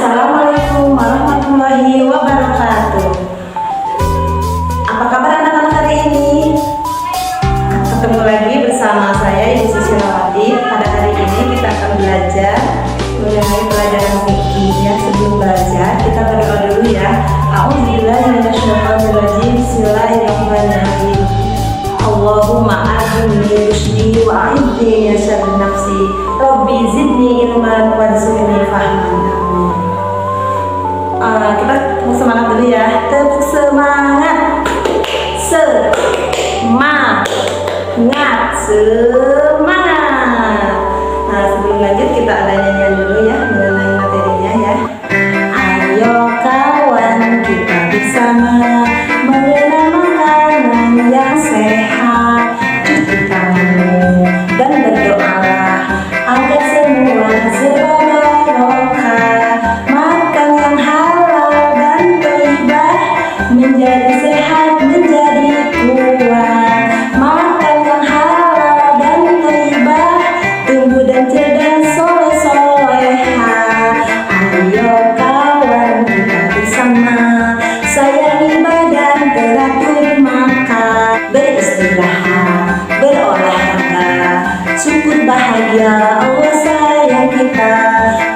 Assalamualaikum warahmatullahi wabarakatuh. Apa kabar anak-anak hari ini? Ketemu lagi bersama saya Ibu Susilawati. Pada hari ini kita akan belajar mengenai pelajaran fikih. Ya, sebelum belajar kita berdoa dulu ya. A'udzubillahi minasyaitonirrajim. Bismillahirrahmanirrahim. Allahumma a'inni rusydi wa a'idni min syarri nafsi. Rabbi zidni ilman warzuqni fahman. Kita semangat dulu ya. Tepuk semangat. Semangat. Semangat. Nah, sebelum lanjut kita ada nyanyian dulu ya mengenai materinya ya. Ayo kawan, kita bersama mengenal makanan yang sehat. Cuci tanganmu dan berdoalah agar semua serba barokah. Makan yang halal dan thayyibah, menjadi sehat, menjadi kuat. Makan yang halal dan thayyibah, tumbuh dan cerdas, soleh-soleha. Ayo kawan, kita bersama sayangi badan, teratur makan, beristirahat, berolahraga. Syukur bahagia Allah sayang kita.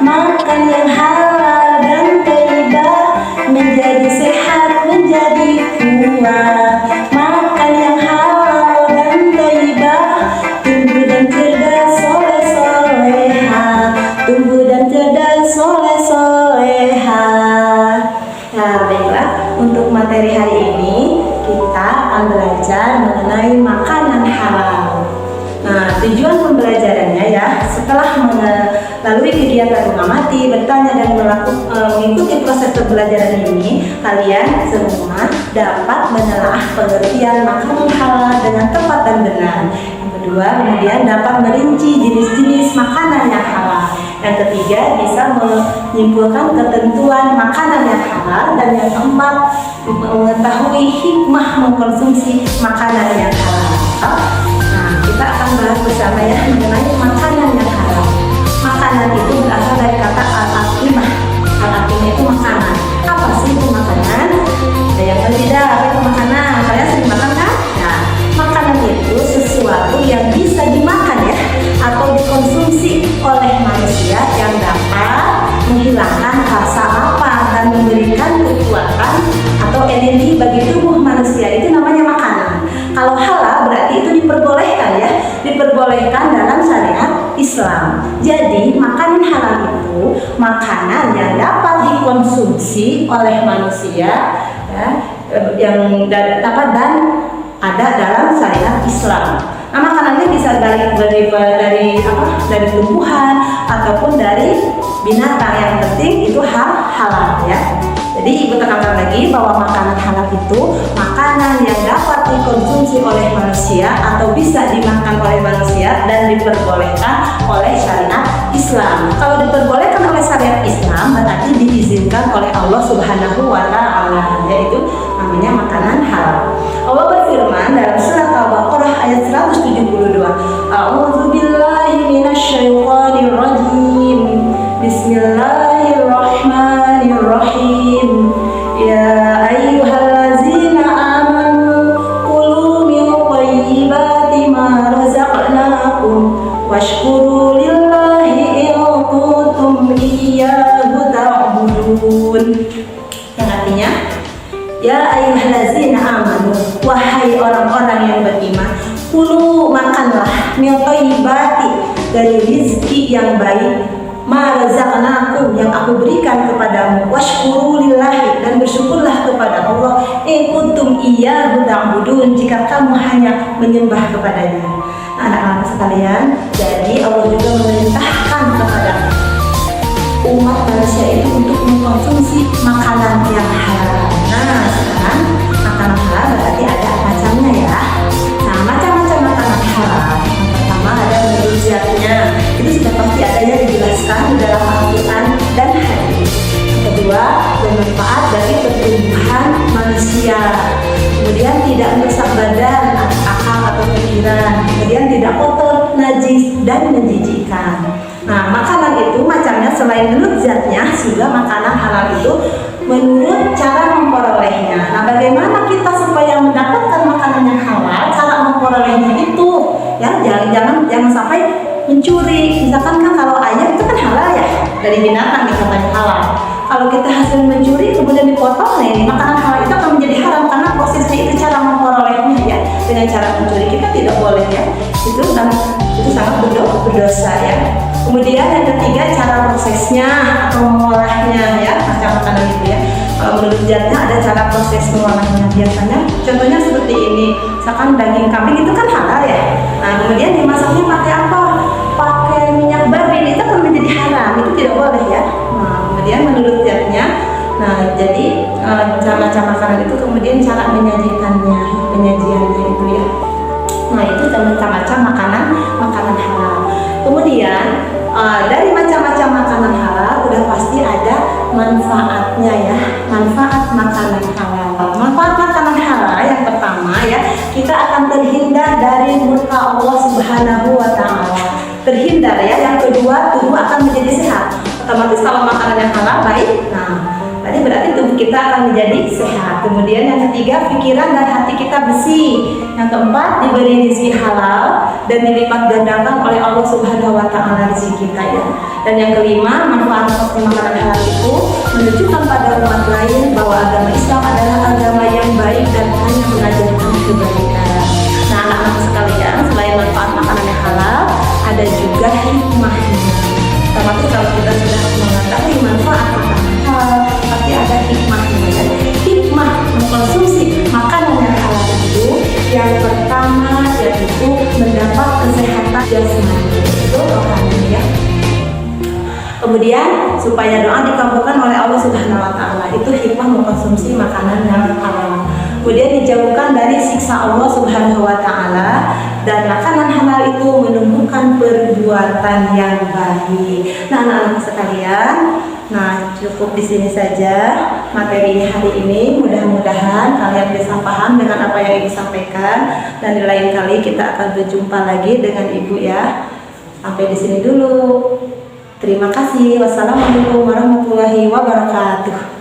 Makan yang halal dan thayyibah, menjadi sehat, menjadi kuat. Makan yang halal dan thayyibah, tumbuh dan cerdas, soleh-soleha. Tumbuh dan cerdas, soleh-soleha. Nah, baiklah, untuk materi hari ini kita akan belajar mengenai makanan halal. Nah, tujuan pembelajarannya ya, setelah melalui kegiatan mengamati, bertanya dan mengikuti proses pembelajaran ini, kalian semua dapat menelaah pengertian makanan halal dengan tepat dan benar. Yang kedua, kemudian dapat merinci jenis-jenis makanan yang halal. Yang ketiga, bisa menyimpulkan ketentuan makanan yang halal. Dan yang keempat, mengetahui hikmah mengkonsumsi makanan yang halal. Kita akan bahas bersama ya mengenai makanan yang halal. Makanan itu berasal dari kata al-atimah. Al-atimah itu makanan. Apa sih itu makanan? Ada yang berbeda, apa itu makanan? Kalian sering makan kan? Nah, makanan itu sesuatu yang bisa dimakan ya, atau dikonsumsi oleh manusia yang dapat menghilangkan rasa lapar dan memberikan kekuatan atau energi bagi tubuh manusia. Itu namanya makanan. Kalau halal berarti itu diperbolehkan ya, diperbolehkan dalam syariat Islam. Jadi makanan halal itu makanan yang dapat dikonsumsi oleh manusia ya, yang dapat dan ada dalam syariat Islam. Nah, makanannya bisa dari tumbuhan ataupun dari binatang. Yang penting itu halal ya. Jadi ibu tekankan lagi bahwa makanan halal itu makanan yang dapat dikonsumsi oleh manusia atau bisa dimakan oleh manusia dan diperbolehkan oleh syariat Islam. Kalau diperbolehkan oleh syariat Islam berarti diizinkan oleh Allah Subhanahu wa Ta'ala, yaitu namanya makanan halal. Allah berfirman dalam surat Al-Baqarah ayat 172. A'udzubillahi minasyaitonirrajim. Bismillahirrahmanirrahim. Ya ayyuhallazina amanu kulu min thayyibati ma razaqnakum washkuru lillahi in kuntum iyyahu ta'budun. Yang artinya, ya ayyuhallazina amanu, wahai orang-orang yang beriman, kulu makanlah min thayyibati, dari rizki yang baik, ma razaqnakum, yang aku berikan kepadamu, washkuru lillahi, dan bersyukurlah kepada Allah, in kuntum iyyahu ta'budun, jika kamu hanya menyembah kepadanya. Anak-anak sekalian, jadi Allah juga memerintahkan kepada umat manusia itu untuk mengkonsumsi makanan yang halal. Nah, sekarang makanan halal berarti ada macamnya ya. Nah, macam-macam makanan halal. Yang pertama ada meriziatnya. Itu sudah pasti ada yang dijelaskan di dalam Al-Quran dan hadis. Yang kedua, bermanfaat bagi pertumbuhan manusia. Kemudian tidak merusak badan, akal atau pikiran. Kemudian tidak kotor, najis dan menjijikkan. Nah, makanan itu macamnya selain menurut zatnya, juga makanan halal itu menurut cara memperolehnya. Nah, bagaimana kita supaya mendapatkan makanan yang halal? Cara memperolehnya itu, ya, jangan sampai mencuri. Misalkan kan kalau ayam itu kan halal ya, dari binatang dikatakan halal. Kalau kita hasil mencuri kemudian dipotong, nih makanan halal itu akan menjadi haram karena prosesnya itu cara memperolehnya ya, dengan cara mencuri. Kita tidak boleh ya, itu sangat berdosa ya. Kemudian yang ketiga, cara prosesnya atau mengolahnya ya, macam makanan itu ya. Kalau menurut zatnya ada cara proses mengolahnya. Biasanya contohnya seperti ini, misalkan daging kambing itu kan halal ya. Nah, kemudian dimasaknya pakai apa? Pakai minyak babi, itu kan menjadi haram, itu tidak boleh ya. Nah, kemudian menurut zatnya, nah jadi macam makanan itu kemudian cara penyajiannya itu ya. Nah, itu macam-macam makanan halal. Kemudian dari macam-macam makanan halal udah pasti ada manfaatnya ya. Manfaat makanan halal. Manfaat makanan halal yang pertama ya, kita akan terhindar dari murka Allah Subhanahu wa taala. Terhindar ya. Yang kedua, tubuh akan menjadi sehat. Otomatis kalau makanan yang halal baik. Nah, berarti tubuh kita akan menjadi sehat. Kemudian yang ketiga, pikiran dan hati kita bersih. Yang keempat, diberi rezeki halal dan dilipat gandakan oleh Allah Subhanahu wa taala rezeki kita ya. Dan yang kelima, manfaat makanan halal itu menunjukkan pada umat lain bahwa agama Islam adalah agama yang baik dan hanya mengajarkan kebaikan. Nah, anak-anak sekalian, selain manfaat makanan yang halal, ada juga hikmahnya. Termasuk kalau kita sudah mengetahui manfaat makanan halal, pasti ada hikmahnya ya. Hikmah mengkonsumsi makanan yang halal itu yang pertama yaitu mendapat kesehatan jasmani, itu rohani ya. Kemudian supaya doa dikabulkan oleh Allah Subhanahu wa taala, itu hikmah mengkonsumsi makanan yang halal. Kemudian dijauhkan dari siksa Allah Subhanahu wa taala, dan makanan halal itu menumbuhkan perbuatan yang baik. Nah, anak-anak sekalian, nah cukup di sini saja materi hari ini. Mudah-mudahan kalian bisa paham dengan apa yang Ibu sampaikan, dan di lain kali kita akan berjumpa lagi dengan Ibu ya. Sampai di sini dulu. Terima kasih. Wassalamualaikum warahmatullahi wabarakatuh.